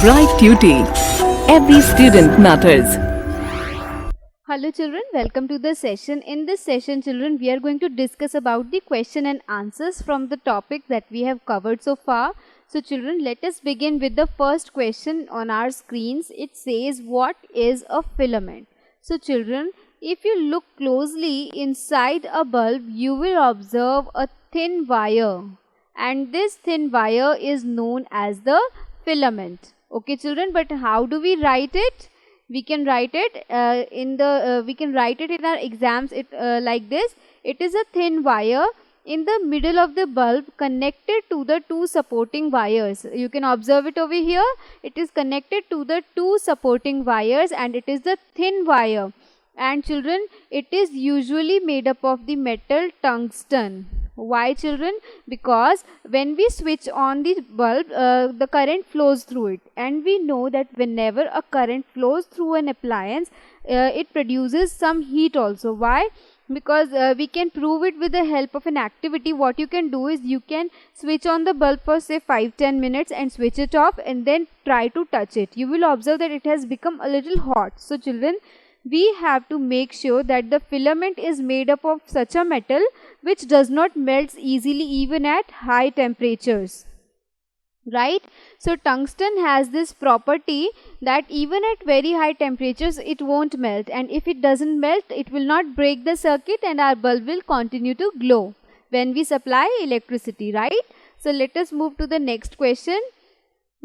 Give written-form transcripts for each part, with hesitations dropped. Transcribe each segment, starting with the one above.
Bright Duty. Every student matters. Hello children, welcome to the session. In this session children, we are going to discuss about the question and answers from the topic that we have covered so far. So children, let us begin with the first question on our screens. It says, what is a filament? So children, if you look closely inside a bulb, you will observe a thin wire, and this thin wire is known as the filament. Okay children, but how do we write it? We can write it in our exams like this. It is a thin wire in the middle of the bulb connected to the two supporting wires. You can observe it over here. It is connected to the two supporting wires and it is the thin wire. And children, it is usually made up of the metal tungsten. Why children? Because when we switch on the bulb, the current flows through it, and we know that whenever a current flows through an appliance, it produces some heat also. Why? Because we can prove it with the help of an activity. What you can do is you can switch on the bulb for say 5-10 minutes and switch it off and then try to touch it. You will observe that it has become a little hot. So children, we have to make sure that the filament is made up of such a metal which does not melt easily even at high temperatures, right? So tungsten has this property that even at very high temperatures it won't melt, and if it doesn't melt, it will not break the circuit and our bulb will continue to glow when we supply electricity, right? So let us move to the next question.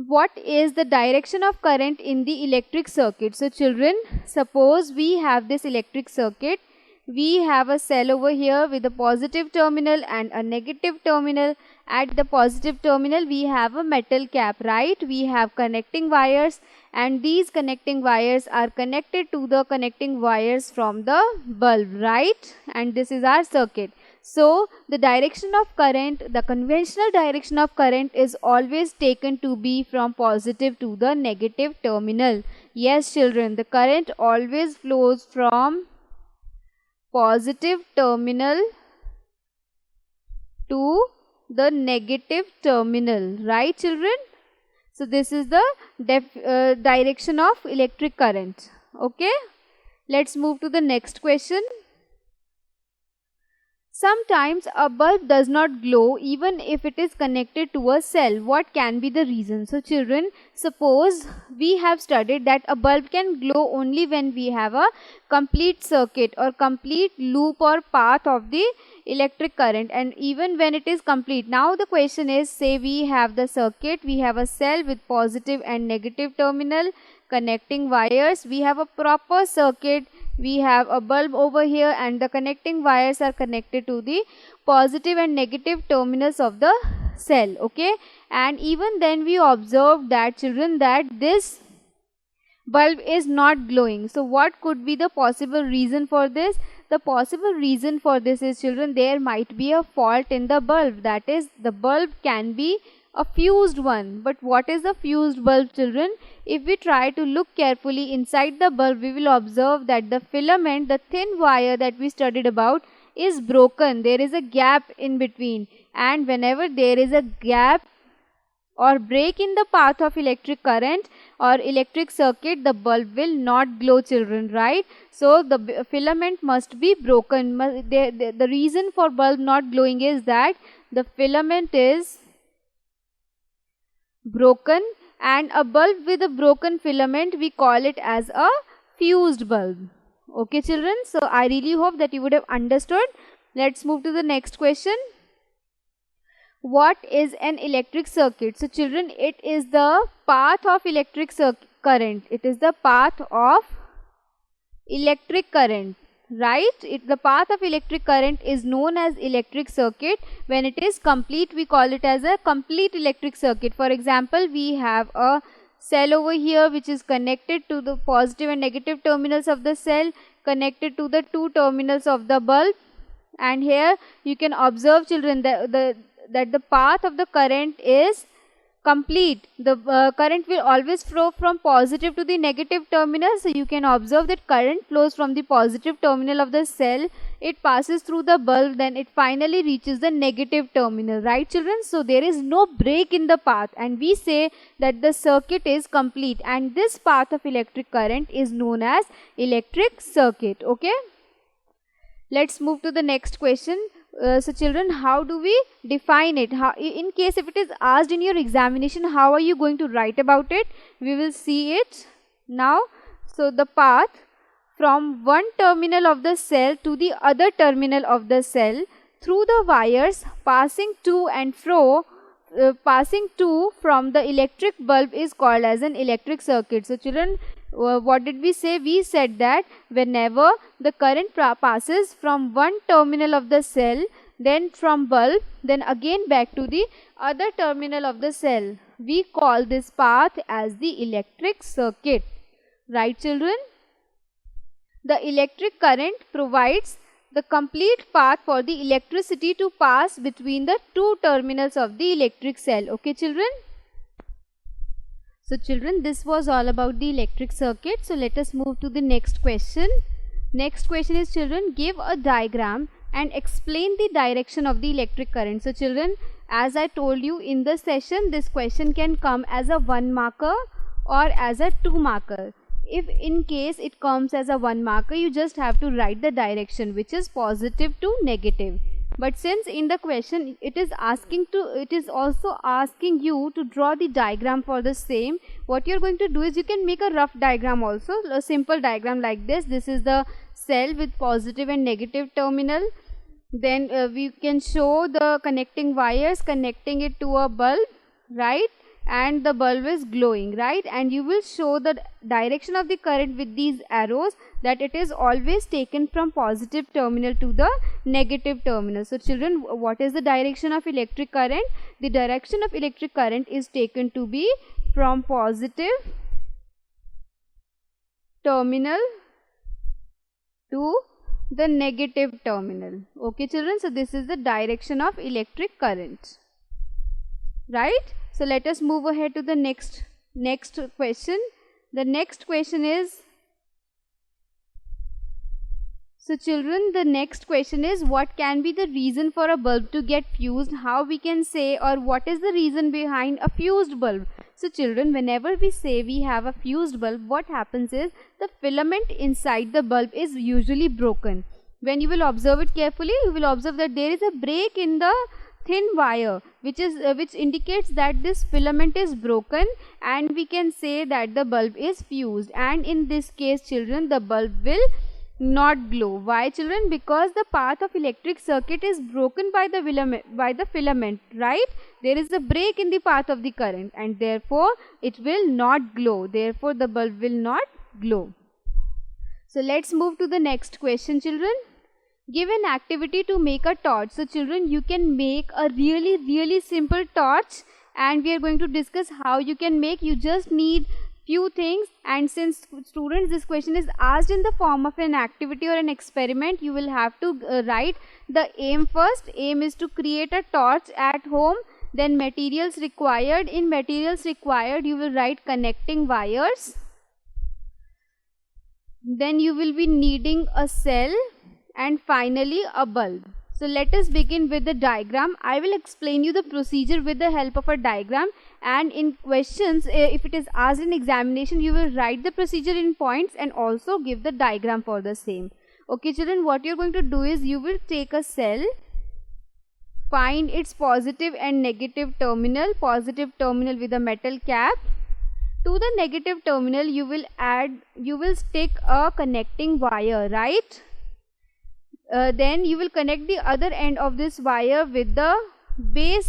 What is the direction of current in the electric circuit? So children, suppose we have this electric circuit. We have a cell over here with a positive terminal and a negative terminal. At the positive terminal we have a metal cap, right? We have connecting wires, and these connecting wires are connected to the connecting wires from the bulb, right? And this is our circuit. So the direction of current, the conventional direction of current is always taken to be from positive to the negative terminal. Yes children, the current always flows from positive terminal to the negative terminal, right children? So this is the direction of electric current. Okay, let's move to the next question. Sometimes a bulb does not glow even if it is connected to a cell. What can be the reason? So children, suppose we have studied that a bulb can glow only when we have a complete circuit or complete loop or path of the electric current, and even when it is complete. Now the question is, say we have the circuit, we have a cell with positive and negative terminal, connecting wires, we have a proper circuit, we have a bulb over here, and the connecting wires are connected to the positive and negative terminals of the cell. Okay, and even then we observe that children, that this bulb is not glowing. So what could be the possible reason for this? The possible reason for this is children, there might be a fault in the bulb. That is, the bulb can be a fused one. But what is a fused bulb children? If we try to look carefully inside the bulb, we will observe that the filament, the thin wire that we studied about, is broken. There is a gap in between, and whenever there is a gap or break in the path of electric current or electric circuit, the bulb will not glow children, right? So the filament must be broken. The reason for bulb not glowing is that the filament is broken, and a bulb with a broken filament, we call it as a fused bulb. Okay children, so I really hope that you would have understood. Let's move to the next question. What is an electric circuit? So children, it is the path of electric current. It is the path of electric current, right? The path of electric current is known as electric circuit. When it is complete, we call it as a complete electric circuit. For example, we have a cell over here which is connected to the positive and negative terminals of the cell, connected to the two terminals of the bulb, and here you can observe children that the path of the current is complete. The current will always flow from positive to the negative terminal. So you can observe that current flows from the positive terminal of the cell it passes through the bulb, then it finally reaches the negative terminal, right children? So there is no break in the path, and we say that the circuit is complete, and this path of electric current is known as electric circuit. Okay, let's move to the next question. So children, how do we define it? How, in case if it is asked in your examination, how are you going to write about it? We will see it now. So the path from one terminal of the cell to the other terminal of the cell through the wires passing to and fro, passing to from the electric bulb is called as an electric circuit. So children, what did we say? We said that whenever the current passes from one terminal of the cell, then from bulb, then again back to the other terminal of the cell, we call this path as the electric circuit. Right children? The electric current provides the complete path for the electricity to pass between the two terminals of the electric cell. Okay children? So children, this was all about the electric circuit. So let us move to the next question. Next question is, children, give a diagram and explain the direction of the electric current. So children, as I told you in the session, this question can come as a 1 marker or as a 2 marker. If in case it comes as a 1 marker, you just have to write the direction, which is positive to negative. But since in the question it is also asking you to draw the diagram for the same, what you are going to do is you can make a rough diagram also, a simple diagram like this. This is the cell with positive and negative terminal. Then we can show the connecting wires connecting it to a bulb, right? And the bulb is glowing, right? And you will show the direction of the current with these arrows, that it is always taken from positive terminal to the negative terminal. So children, what is the direction of electric current? The direction of electric current is taken to be from positive terminal to the negative terminal. Okay children, so this is the direction of electric current, right? So let us move ahead to the next question. The next question is, so children, the next question is, what can be the reason for a bulb to get fused? How we can say, or what is the reason behind a fused bulb? So children, whenever we say we have a fused bulb, what happens is the filament inside the bulb is usually broken. When you will observe it carefully, you will observe that there is a break in the thin wire, which indicates that this filament is broken, and we can say that the bulb is fused. And in this case children, the bulb will not glow. Why children? Because the path of electric circuit is broken by the filament, right? There is a break in the path of the current, and therefore it will not glow. Therefore the bulb will not glow. So let's move to the next question children. Give an activity to make a torch. So children, you can make a really simple torch, and we are going to discuss how you can make. You just need few things, and since students, this question is asked in the form of an activity or an experiment, you will have to write the aim first. Aim is to create a torch at home. Then materials required. In materials required, you will write connecting wires. Then you will be needing a cell, and finally a bulb. So let us begin with the diagram. I will explain you the procedure with the help of a diagram, and in questions, if it is asked in examination, you will write the procedure in points and also give the diagram for the same. Okay children, what you are going to do is you will take a cell, find its positive and negative terminal. Positive terminal with a metal cap. To the negative terminal you will stick a connecting wire, right? Then you will connect the other end of this wire with the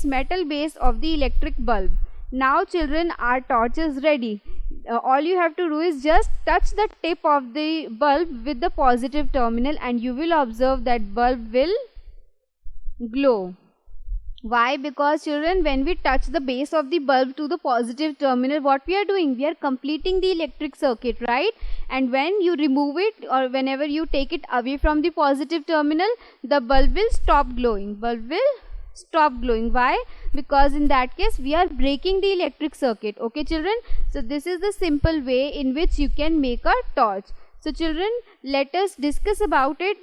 metal base of the electric bulb. Now children, our torch is ready. All you have to do is just touch the tip of the bulb with the positive terminal, and you will observe that bulb will glow. Why? Because children, when we touch the base of the bulb to the positive terminal, what we are doing? We are completing the electric circuit, right? And when you remove it, or whenever you take it away from the positive terminal, the bulb will stop glowing. Bulb will stop glowing. Why? Because in that case we are breaking the electric circuit. Okay children, so this is the simple way in which you can make a torch. So children, let us discuss about it.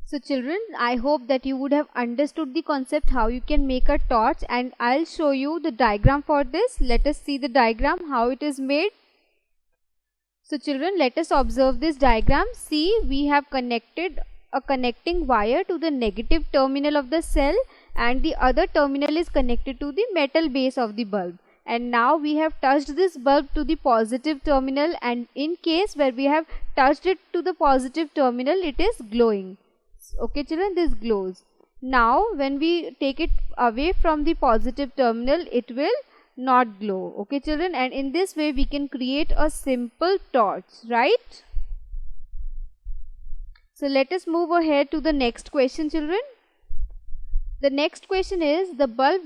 So children, I hope that you would have understood the concept how you can make a torch, and I'll show you the diagram for this. Let us see the diagram, how it is made. So children, let us observe this diagram. See, we have connected a connecting wire to the negative terminal of the cell, and the other terminal is connected to the metal base of the bulb. And now we have touched this bulb to the positive terminal, and in case where we have touched it to the positive terminal, it is glowing. Okay children, this glows. Now when we take it away from the positive terminal, it will not glow. Okay children, and in this way we can create a simple torch, right? So let us move ahead to the next question children. The next question is, the bulb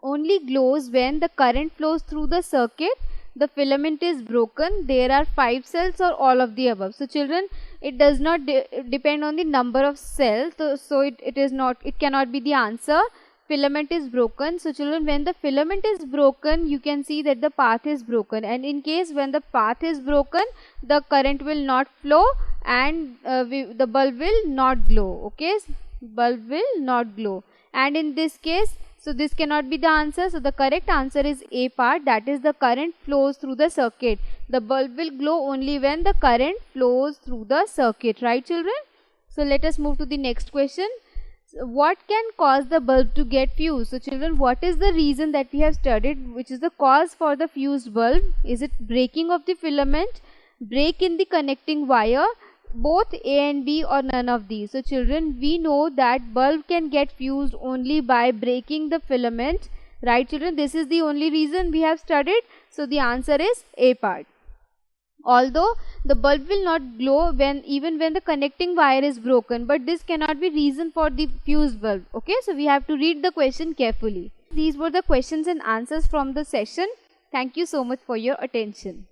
only glows when the current flows through the circuit, the filament is broken, there are 5 cells, or all of the above. So children, it does not depend on the number of cells, so it cannot be the answer. Filament is broken. So children, when the filament is broken, you can see that the path is broken, and in case when the path is broken, the current will not flow, and the bulb will not glow. Okay, bulb will not glow, and in this case, so this cannot be the answer. So the correct answer is A part, that is the current flows through the circuit. The bulb will glow only when the current flows through the circuit, right children? So let us move to the next question. So what can cause the bulb to get fused? So children, what is the reason that we have studied, which is the cause for the fused bulb? Is it breaking of the filament, break in the connecting wire, both A and B, or none of these? So children, we know that bulb can get fused only by breaking the filament, right children? This is the only reason we have studied. So the answer is A part. Although the bulb will not glow even when the connecting wire is broken, but this cannot be reason for the fused bulb. Okay, so we have to read the question carefully. These were the questions and answers from the session. Thank you so much for your attention.